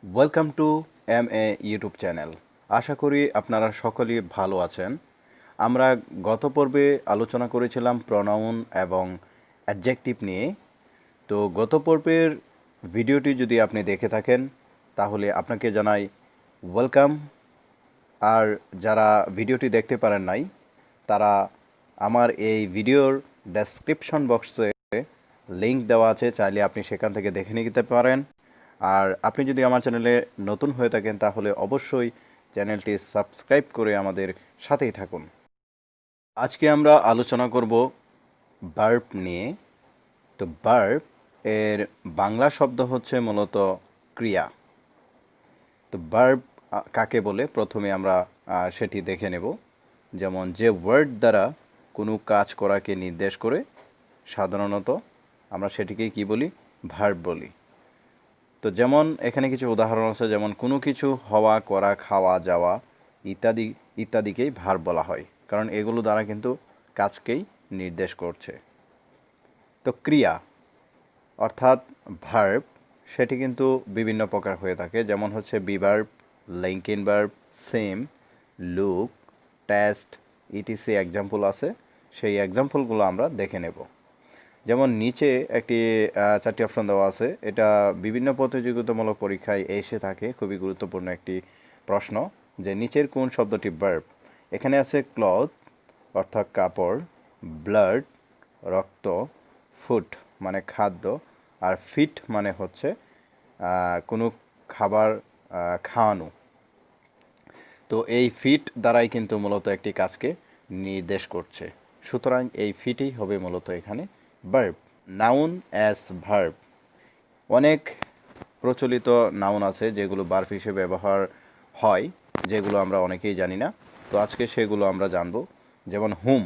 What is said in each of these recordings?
Welcome to MA YouTube channel. আশা করি আপনারা সকলেই ভালো আছেন। আমরা গত পর্বে আলোচনা করেছিলাম প্রনাউন এবং অ্যাডজেক্টিভ নিয়ে। তো গত পর্বের ভিডিওটি যদি আপনি দেখে থাকেন তাহলে আপনাকে জানাই ওয়েলকাম। আর যারা ভিডিওটি দেখতে পারেন নাই তারা আমার এই ভিডিওর ডেসক্রিপশন বক্সে লিংক দেওয়া আছে, চাইলে আপনি সেখান থেকে দেখে নিতে পারেন। আর আপনি যদি আমার চ্যানেলে নতুন হয়ে থাকেন তাহলে অবশ্যই চ্যানেলটি সাবস্ক্রাইব করে আমাদের সাথেই থাকুন। আজকে আমরা আলোচনা করব ভার্ব নিয়ে। তো ভার্ব এর বাংলা শব্দ হচ্ছে মূলত ক্রিয়া। তো ভার্ব কাকে বলে প্রথমে আমরা সেটি দেখে নেব। যেমন যে ওয়ার্ড দ্বারা কোনো কাজ করাকে নির্দেশ করে সাধারণত আমরা সেটিকে কি বলি? ভার্ব বলি। তো যেমন এখানে কিছু উদাহরণ আছে, যেমন কোনো কিছু হওয়া, করা, খাওয়া, যাওয়া ইত্যাদি ইত্যাদিকেই ভার্ব বলা হয়, কারণ এগুলো দ্বারা কিন্তু কাজকেই নির্দেশ করছে। তো ক্রিয়া অর্থাৎ ভার্ব সেটি কিন্তু বিভিন্ন প্রকার হয়ে থাকে, যেমন হচ্ছে be verb, linking verb, same, look, test etc example আছে। সেই এক্সাম্পলগুলো আমরা দেখে নেব। যেমন নিচে একটি 4টি অপশন দেওয়া আছে, এটা বিভিন্ন প্রতিযোগিতামূলক পরীক্ষায় এসে থাকে। খুবই গুরুত্বপূর্ণ একটি প্রশ্ন যে নিচের কোন শব্দটি ভার্ব? এখানে আছে ক্লথ অর্থাৎ কাপড়, ব্লাড রক্ত, ফুড মানে খাদ্য, আর ফিট মানে হচ্ছে কোনো খাবার খাওয়ানো। তো এই ফিট দ্বারাই কিন্তু মূলত একটি কাজকে নির্দেশ করছে। সুতরাং এই ফিটই হবে মূলত এখানে ভার্ব। নাউন অ্যাজ ভার্ব, অনেক প্রচলিত নাউন আছে যেগুলো ভার্ব হিসেবে ব্যবহার হয়, যেগুলো আমরা অনেকেই জানি না। তো আজকে সেগুলো আমরা জানব। যেমন হুম,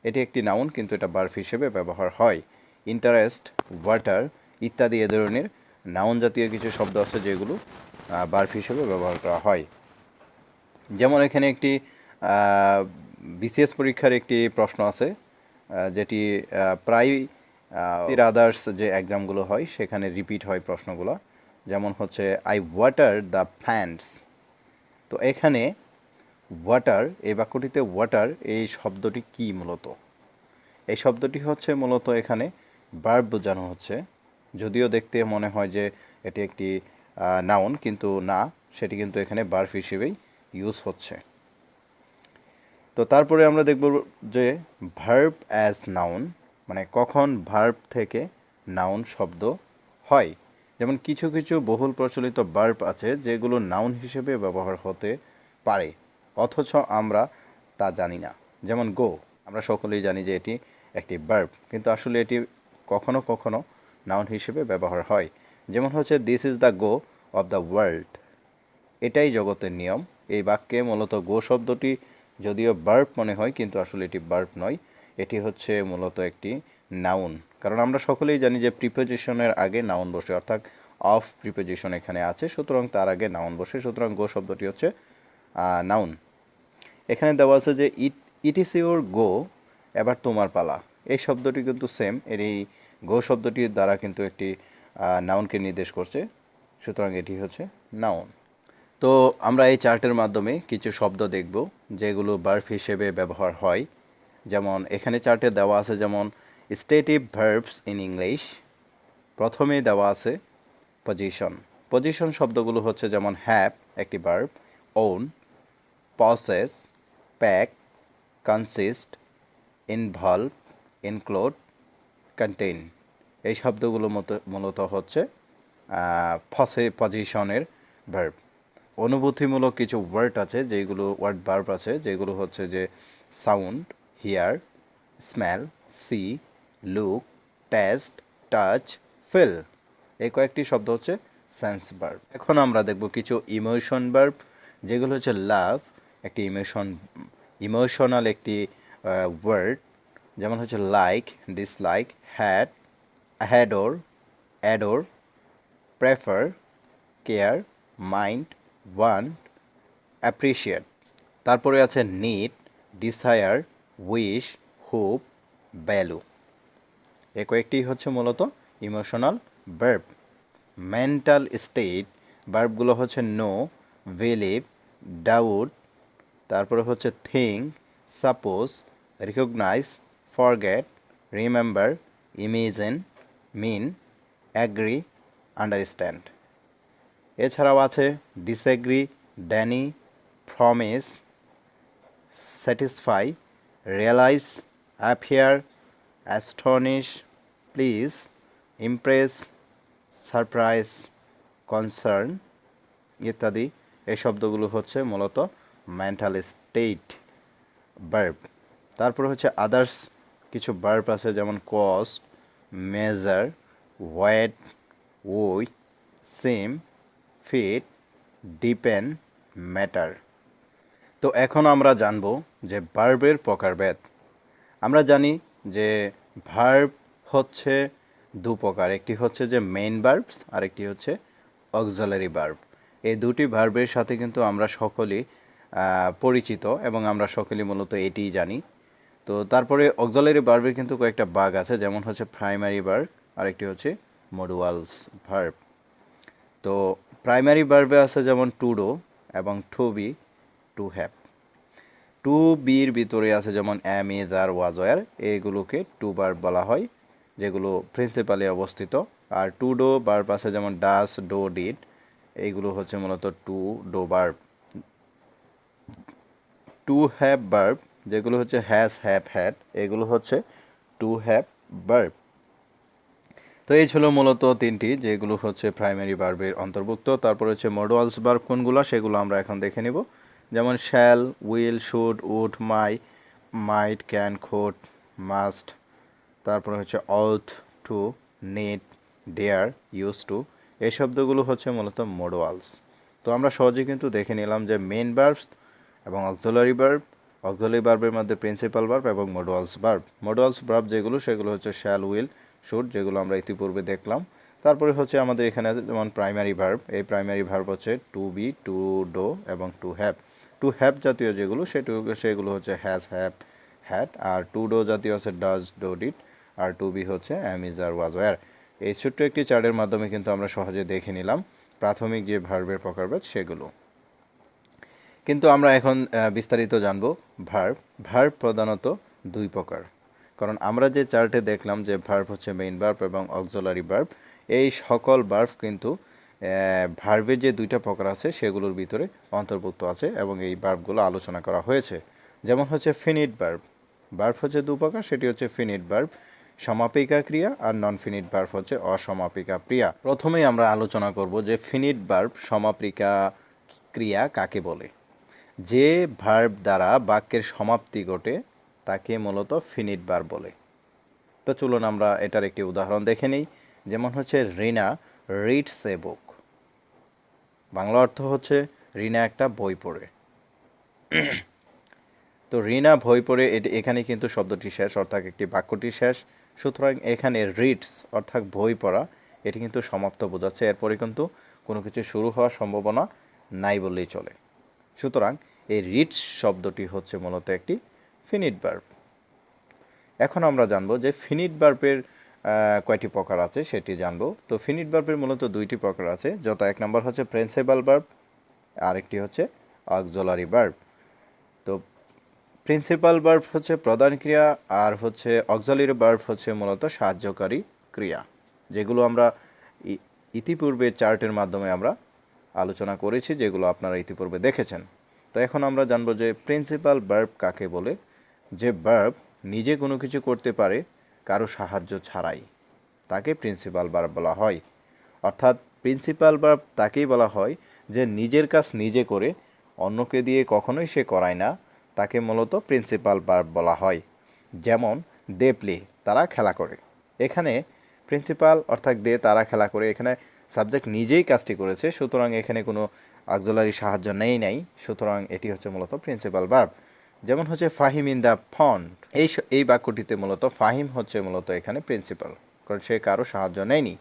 এটি একটি নাউন কিন্তু এটা ভার্ব হিসেবে ব্যবহার হয়। ইন্টারেস্ট, ওয়াটার ইত্যাদি এ ধরনের নাউন জাতীয় কিছু শব্দ আছে যেগুলো ভার্ব হিসেবে ব্যবহার করা হয়। যেমন এখানে একটি বিসিএস পরীক্ষার একটি প্রশ্ন আছে, যেটি প্রায় আদার্স যে এক্সামগুলো হয় সেখানে রিপিট হয় প্রশ্নগুলো। যেমন হচ্ছে আই ওয়াটার দ্য প্ল্যান্টস। তো এখানে ওয়াটার, এই বাক্যটিতে ওয়াটার এই শব্দটি কি মূলত? এই শব্দটি হচ্ছে মূলত এখানে ভার্ব বোঝানো হচ্ছে। যদিও দেখতে মনে হয় যে এটি একটি নাউন, কিন্তু না, সেটি কিন্তু এখানে ভার্ব হিসেবেই ইউজ হচ্ছে। তো তারপরে আমরা দেখব যে ভার্ব অ্যাজ নাউন, মানে কখন ভার্ব থেকে নাউন শব্দ হয়। যেমন কিছু কিছু বহুল প্রচলিত ভার্ব আছে যেগুলো নাউন হিসেবে ব্যবহার হতে পারে, অথচ আমরা তা জানি না। যেমন গো, আমরা সকলেই জানি যে এটি একটি ভার্ব, কিন্তু আসলে এটি কখনো কখনো নাউন হিসেবে ব্যবহার হয়। যেমন হচ্ছে this is the go of the world, এটাই জগতের নিয়ম। এই বাক্যে মূলত গো শব্দটি যদিও ভার্ব মনে হয়, কিন্তু আসলে এটি ভার্ব নয়, এটি হচ্ছে মূলত একটি নাউন। কারণ আমরা সকলেই জানি যে প্রিপোজিশনের আগে নাউন বসে, অর্থাৎ অফ প্রিপোজিশন এখানে আছে, সুতরাং তার আগে নাউন বসে, সুতরাং গো শব্দটি হচ্ছে নাউন। এখানে দেওয়া আছে যে ইট ইজ ইউর গো, এবার তোমার পালা। এই শব্দটি কিন্তু সেম, এর এই গো শব্দটির দ্বারা কিন্তু একটি নাউনকে নির্দেশ করছে, সুতরাং এটি হচ্ছে নাউন। তো আমরা এই চার্টের মাধ্যমে কিছু শব্দ দেখব যেগুলো ভার্ব হিসেবে ব্যবহার হয়। যেমন এখানে চার্টে দেওয়া আছে, যেমন স্টেটিভ ভার্বস ইন ইংলিশ। প্রথমেই দেওয়া আছে পজিশন। পজিশন শব্দগুলো হচ্ছে যেমন হ্যাভ একটি verb, own, possess, pack, consist, involve, include, contain. এই শব্দগুলো মূলত হচ্ছে পজিশনের ভার্ব। অনুভূতিমূলক কিছু ওয়ার্ড আছে যেগুলো ভার্ব আছে, যেগুলো হচ্ছে যে sound, hear, smell, see, look, taste, touch, feel. এই কয়েকটি শব্দ হচ্ছে সেন্স ভার্ব। এখন আমরা দেখব কিছু ইমোশন ভার্ব, যেগুলো হচ্ছে লাভ একটি ইমোশনাল একটি ওয়ার্ড। যেমন হচ্ছে লাইক, ডিসলাইক, হ্যাডোর, adore, prefer, care, mind, want, appreciate. তারপরে আছে need, desire, wish, hope, value. এ কয়েকটি হচ্ছে মূলত ইমোশনাল ভার্ব। মেন্টাল স্টেট, ভার্বগুলো হচ্ছে নো, বিলিভ, ডাউট, তারপরে হচ্ছে think, suppose, recognise, forget, remember, imagine, mean, agree, understand. এছাড়াও আছে disagree, deny, promise, satisfy, realise, appear, astonish, please, impress, surprise, concern ইত্যাদি। এই শব্দগুলো হচ্ছে মূলত মেন্টাল স্টেট ভার্ব। তারপর হচ্ছে আদার্স কিছু ভার্ব আছে, যেমন কস্ট, মেজার, ওয়েট, ওই, সিম, ফিট, ডিপেন্ড, ম্যাটার। তো এখন আমরা জানব যে ভার্বের প্রকারভেদ। আমরা জানি যে ভার্ব হচ্ছে দু প্রকার, একটি হচ্ছে যে মেইন ভার্বস আর একটি হচ্ছে অক্সিলারি ভার্ব। এই দুটি ভার্বের সাথে কিন্তু আমরা সকলেই পরিচিত এবং আমরা সকলেই মূলত এটিই জানি। তো তারপরে অক্সিলারি ভার্বের কিন্তু কয়েকটা ভাগ আছে, যেমন হচ্ছে প্রাইমারি ভার্ব আর একটি হচ্ছে মডুয়ালস ভার্ব। তো প্রাইমারি ভার্বে আছে যেমন টু ডু এবং to be, to have. To বির ভিতরে আছে যেমন am, is, are, was, were, এইগুলোকে টু ভার্ব বলা হয়, যেগুলো প্রিন্সিপালি অবস্থিত। আর টু ডো ভার্ব আছে যেমন ডাস, ডো, ডিড, এইগুলো হচ্ছে মূলত to do verb. To have verb যেগুলো হচ্ছে হ্যাজ, হ্যাভ, হ্যাড, এগুলো হচ্ছে টু হ্যাভ ভার্ব। তো এই ছিল মূলত তিনটি, যেগুলো হচ্ছে প্রাইমারি ভার্বের অন্তর্ভুক্ত। তারপর হচ্ছে মডুয়ালস ভার্ব কোনগুলো সেগুলো আমরা এখন দেখে নিব, যেমন shall, will, should, would, might, can, could, must. তারপরে হচ্ছে ought, to, need, dare, use to, এই শব্দগুলো হচ্ছে মূলত মডুয়ালস। তো আমরা সহজে কিন্তু দেখে নিলাম যে মেইন ভার্বস এবং অক্সিলারি ভার্ব, অক্সিলারি ভার্বের মধ্যে প্রিন্সিপাল ভার্ব এবং মডুয়ালস ভার্ব। মডুয়ালস ভার্ব যেগুলো সেগুলো হচ্ছে শ্যাল, উইল, শুড, যেগুলো আমরা ইতিপূর্বে দেখলাম। তারপরে হচ্ছে আমাদের এখানে আছে যেমন প্রাইমারি ভার্ব, এই প্রাইমারি ভার্ব হচ্ছে টু বি, টু ডো এবং টু হ্যাভ। টু হ্যাভ জাতীয় যেগুলো সেগুলো হচ্ছে হ্যাজ, হ্যাভ, হ্যাড। আর টু ডো জাতীয় হচ্ছে ডাজ, ডো, ডিড। আর টু বি হচ্ছে am, is, are, was, wire. এই ছোট্ট একটি চার্টের মাধ্যমে কিন্তু আমরা সহজে দেখে নিলাম প্রাথমিক যে ভার্বের প্রকারভেদ সেগুলো। কিন্তু আমরা এখন বিস্তারিত জানব ভার্ব। ভার্ব প্রধানত দুই প্রকার, কারণ আমরা যে চার্টে দেখলাম যে ভার্ব হচ্ছে মেইন ভার্ব এবং অক্সিলারি ভার্ব, এই সকল ভার্ব কিন্তু ভার্বের যে দুইটা প্রকার আছে সেগুলোর ভিতরে অন্তর্ভুক্ত আছে এবং এই ভার্বগুলো আলোচনা করা হয়েছে। যেমন হচ্ছে ফিনিট ভার্ব। ভার্ব হচ্ছে দু প্রকার, সেটি হচ্ছে ফিনিট ভার্ব, সমাপিকা ক্রিয়া, আর নন ফিনিট ভার্ব হচ্ছে অসমাপিকা ক্রিয়া। প্রথমেই আমরা আলোচনা করব যে ফিনিট ভার্ব, সমাপিকা ক্রিয়া কাকে বলে। যে ভার্ব দ্বারা বাক্যের সমাপ্তি ঘটে তাকে মূলত ফিনিট ভার্ব বলে। তো চলুন আমরা এটার একটি উদাহরণ দেখে নিই। যেমন হচ্ছে রিনা রিডস এ বুক। বাংলা অর্থ হচ্ছে রিনা একটা বই পড়ে। তো রিনা বই পড়ে, এখানে কিন্তু শব্দটি শেষ, অর্থাৎ একটি বাক্যটি শেষ। সুতরাং এখানে রিডস অর্থাৎ বই পড়া, এটি কিন্তু সমাপ্ত বোঝাচ্ছে, এরপরে কিন্তু কোনো কিছু শুরু হওয়ার সম্ভাবনা নাই বললেই চলে। সুতরাং এই রিডস শব্দটি হচ্ছে মূলত একটি ফিনিট ভার্ব। এখন আমরা জানবো যে ফিনিট ভার্বের কয়টি প্রকার আছে সেটি জানবো। তো ফিনিট ভার্বের মূলত দুইটি প্রকার আছে, যথা এক নম্বর হচ্ছে প্রিন্সিপাল ভার্ব, আর একটি হচ্ছে অক্সিলারি ভার্ব। তো প্রিন্সিপাল ভার্ব হচ্ছে প্রধান ক্রিয়া, আর হচ্ছে অক্সিলারি ভার্ব হচ্ছে মূলত সাহায্যকারী ক্রিয়া, যেগুলো আমরা ইতিপূর্বে চার্টের মাধ্যমে আমরা আলোচনা করেছি, যেগুলো আপনারা ইতিপূর্বে দেখেছেন। তো এখন আমরা জানবো যে প্রিন্সিপাল ভার্ব কাকে বলে। যে ভার্ব নিজে কোনো কিছু করতে পারে কারো সাহায্য ছাড়াই, তাকে প্রিন্সিপাল ভার্ব বলা হয়। অর্থাৎ প্রিন্সিপাল ভার্ব তাকেই বলা হয় যে নিজের কাজ নিজে করে, অন্যকে দিয়ে কখনোই সে করায় না, তাকে মূলত প্রিন্সিপাল ভার্ব বলা হয়। যেমন দে প্লে, তারা খেলা করে। এখানে প্রিন্সিপাল অর্থাৎ দে, তারা খেলা করে, এখানে সাবজেক্ট নিজেই কাজটি করেছে, সুতরাং এখানে কোনো অক্সিলারি সাহায্য নাই, সুতরাং এটি হচ্ছে মূলত প্রিন্সিপাল ভার্ব। যেমন হচ্ছে ফাহিম ইন দ্য ফন্ট, এই বাক্যটিতে মূলত ফাহিম হচ্ছে মূলত এখানে প্রিন্সিপাল, কারণ সে কারো সাহায্য নেয়নি।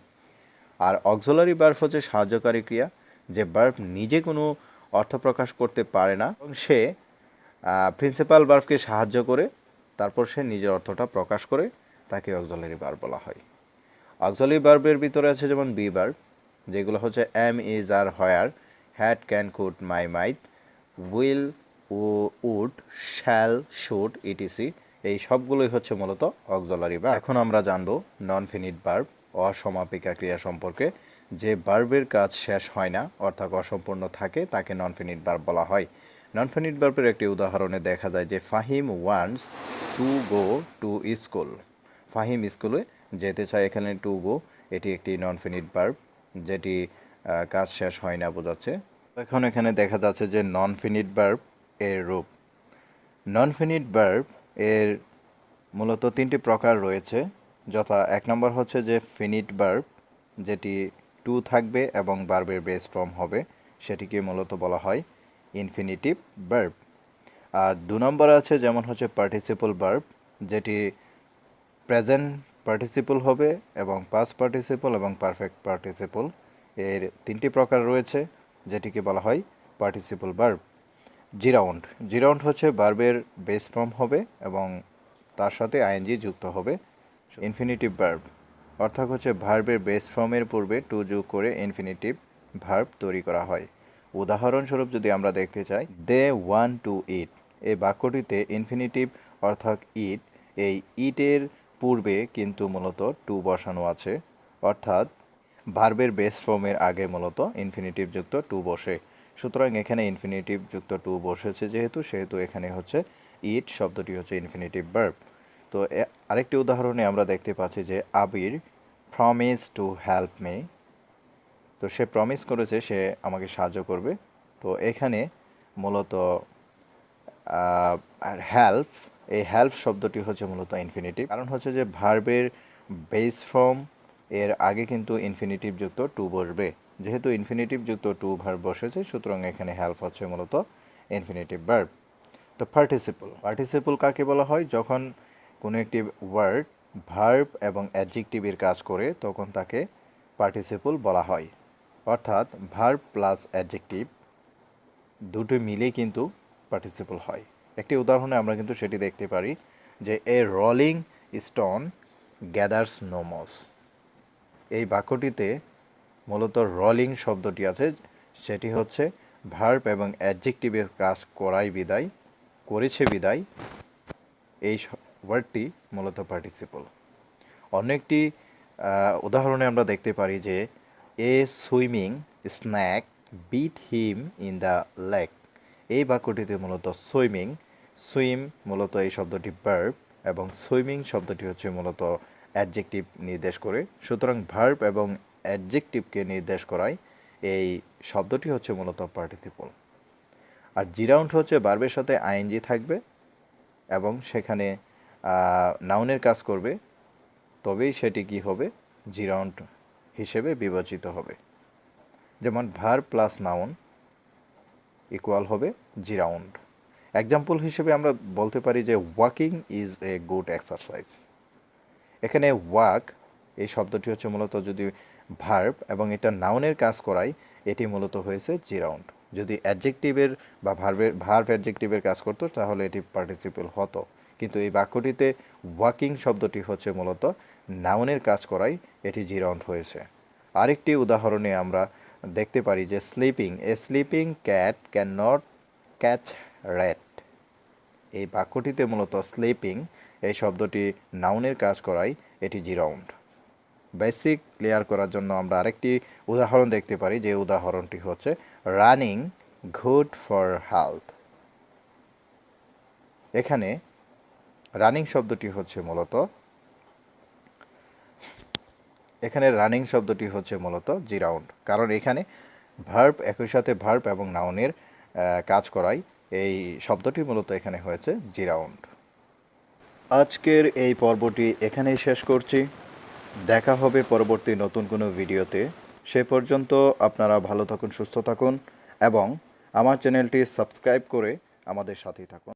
আর অক্সিলারি ভার্ব হচ্ছে সাহায্যকারী ক্রিয়া, যে ভার্ব নিজে কোনো অর্থ প্রকাশ করতে পারে না এবং সে প্রিন্সিপাল ভার্বকে সাহায্য করে, তারপর সে নিজের অর্থটা প্রকাশ করে, তাকে অক্সিলারি ভার্ব বলা হয়। অক্সিলারি ভার্বের ভিতরে আছে যেমন বি ভার্ব। যেগুলো হচ্ছে am is are were, had can could may might, will ও উড, শ্যাল শুড ইটিসি, এই সবগুলোই হচ্ছে মূলত অক্সিলারি ভার্ব। এখন আমরা জানবো নন ফিনিট ভার্ব, অসমাপিকা ক্রিয়া সম্পর্কে। যে ভার্বের কাজ শেষ হয় না অর্থাৎ অসম্পূর্ণ থাকে তাকে নন ফিনিট ভার্ব বলা হয়। নন ফিনিট ভার্বের একটি উদাহরণে দেখা যায় যে Fahim wants to go to school. Fahim স্কুলে যেতে চায়, এখানে টু গো এটি একটি নন ফিনিট ভার্ব যেটি কাজ শেষ হয় না বোঝাচ্ছে। এখন এখানে দেখা যাচ্ছে যে নন ফিনিট ভার্ব এর রূপ। নন ফিনিট ভার্ব এর মূলত তিনটি প্রকার রয়েছে, যথা এক নম্বর হচ্ছে যে ফিনিট ভার্ব, যেটি টু থাকবে এবং ভার্বের বেস ফর্ম হবে, সেটিকে মূলত বলা হয় ইনফিনিটিভ ভার্ব। আর দু নম্বর আছে যেমন হচ্ছে পার্টিসিপল ভার্ব, যেটি প্রেজেন্ট পার্টিসিপল হবে এবং পাস্ট পার্টিসিপল এবং পারফেক্ট পার্টিসিপল, এর তিনটি প্রকার রয়েছে, যেটিকে বলা হয় পার্টিসিপল ভার্ব। জিরাউন্ড, জিরাউন্ড হচ্ছে ভার্বের বেস ফর্ম হবে এবং তার সাথে আইএনজি যুক্ত হবে। ইনফিনিটিভ ভার্ব অর্থাৎ হচ্ছে ভার্বের বেস ফর্মের পূর্বে টু যোগ করে ইনফিনিটিভ ভার্ব তৈরি করা হয়। উদাহরণস্বরূপ যদি আমরা দেখতে চাই, দে ওয়ান্ট টু ইট, এই বাক্যটিতে ইনফিনিটিভ অর্থাৎ ইট, এই ইটের পূর্বে কিন্তু মূলত টু বসানো আছে, অর্থাৎ ভার্বের বেস ফর্মের আগে মূলত ইনফিনিটিভ যুক্ত টু বসে। সুতরাং এখানে ইনফিনিটিভ যুক্ত টু বসেছে সেহেতু এখানে হচ্ছে ইট শব্দটি হচ্ছে ইনফিনিটিভ ভার্ব। তো আরেকটি উদাহরণে আমরা দেখতে পাচ্ছি যে আবির প্রমিস টু হেল্প মি, তো সে প্রমিস করেছে সে আমাকে সাহায্য করবে। তো এখানে মূলত হেল্প, এই হেল্প শব্দটি হচ্ছে মূলত ইনফিনিটিভ, কারণ হচ্ছে যে ভার্বের বেস ফর্ম এর আগে কিন্তু ইনফিনিটিভ যুক্ত টু বসবে, যেহেতু ইনফিনিটিভ যুক্ত টু ভার্ব বসেছে সুতরাং এখানে হেল্প হচ্ছে মূলত ইনফিনিটিভ ভার্ব। তো পার্টিসিপল, পার্টিসিপল কাকে বলা হয়? যখন কোনো একটি ওয়ার্ড ভার্ব এবং অ্যাডজেক্টিভের কাজ করে তখন তাকে পার্টিসিপল বলা হয়, অর্থাৎ ভার্ব প্লাস অ্যাডজেক্টিভ দুটো মিলে কিন্তু পার্টিসিপল হয়। একটি উদাহরণে আমরা কিন্তু সেটি দেখতে পারি যে a rolling stone gathers no moss, এই বাক্যটিতে মূলত রলিং শব্দটি আছে, সেটি হচ্ছে ভার্ব এবং অ্যাডজেক্টিভের কাজ করেছে বিদায় এই ওয়ার্ডটি মূলত পার্টিসিপল। অন্য একটি উদাহরণে আমরা দেখতে পারি যে a swimming snake bit him in the lake, এই বাক্যটিতে মূলত সুইম মূলত এই শব্দটি ভার্ব এবং সুইমিং শব্দটি হচ্ছে মূলত অ্যাডজেক্টিভ নির্দেশ করে। সুতরাং ভার্ব এবং অ্যাডজেক্টিভকে নির্দেশ করায় এই শব্দটি হচ্ছে মূলত পার্টিসিপল। আর জিরাউন্ড হচ্ছে ভার্বের সাথে আইএনজি থাকবে এবং সেখানে নাউনের কাজ করবে, তবেই সেটি কি হবে? জিরাউন্ড হিসেবে বিবেচিত হবে। যেমন ভার্ব প্লাস নাউন ইকুয়াল হবে জিরাউন্ড। এক্সাম্পল হিসেবে আমরা বলতে পারি যে walking is a good exercise. এখানে ওয়াক এই শব্দটি হচ্ছে মূলত যদি ভার্ব এবং এটা নাউনের কাজ করায় এটি মূলত হয়েছে জিরাউন্ড। যদি অ্যাডজেক্টিভের বা ভার্ব অ্যাডজেক্টিভের কাজ করতো তাহলে এটি পার্টিসিপল হতো, কিন্তু এই বাক্যটিতে ওয়াকিং শব্দটি হচ্ছে মূলত নাউনের কাজ করায় এটি জিরাউন্ড হয়েছে। আরেকটি উদাহরণে আমরা দেখতে পারি যে sleeping, A sleeping cat can not catch rat, এই বাক্যটিতে মূলত স্লিপিং এই শব্দটি নাউনের কাজ করায় এটি জিরাউন্ড। বেসিক ক্লিয়ার করার জন্য আমরা আরেকটি উদাহরণ দেখতে পারি, যে উদাহরণটি হচ্ছে রানিং গুড ফর হেলথ। এখানে রানিং শব্দটি হচ্ছে মূলত জিরাউন্ড, কারণ এখানে ভার্ব একই সাথে ভার্ব এবং নাউনের কাজ করায় এই শব্দটি মূলত এখানে হয়েছে জিরাউন্ড। আজকের এই পর্বটি এখানেই শেষ করছি। দেখা হবে পরবর্তী নতুন কোনো ভিডিওতে। সে পর্যন্ত আপনারা ভালো থাকুন, সুস্থ থাকুন এবং আমার চ্যানেলটি সাবস্ক্রাইব করে আমাদের সাথেই থাকুন।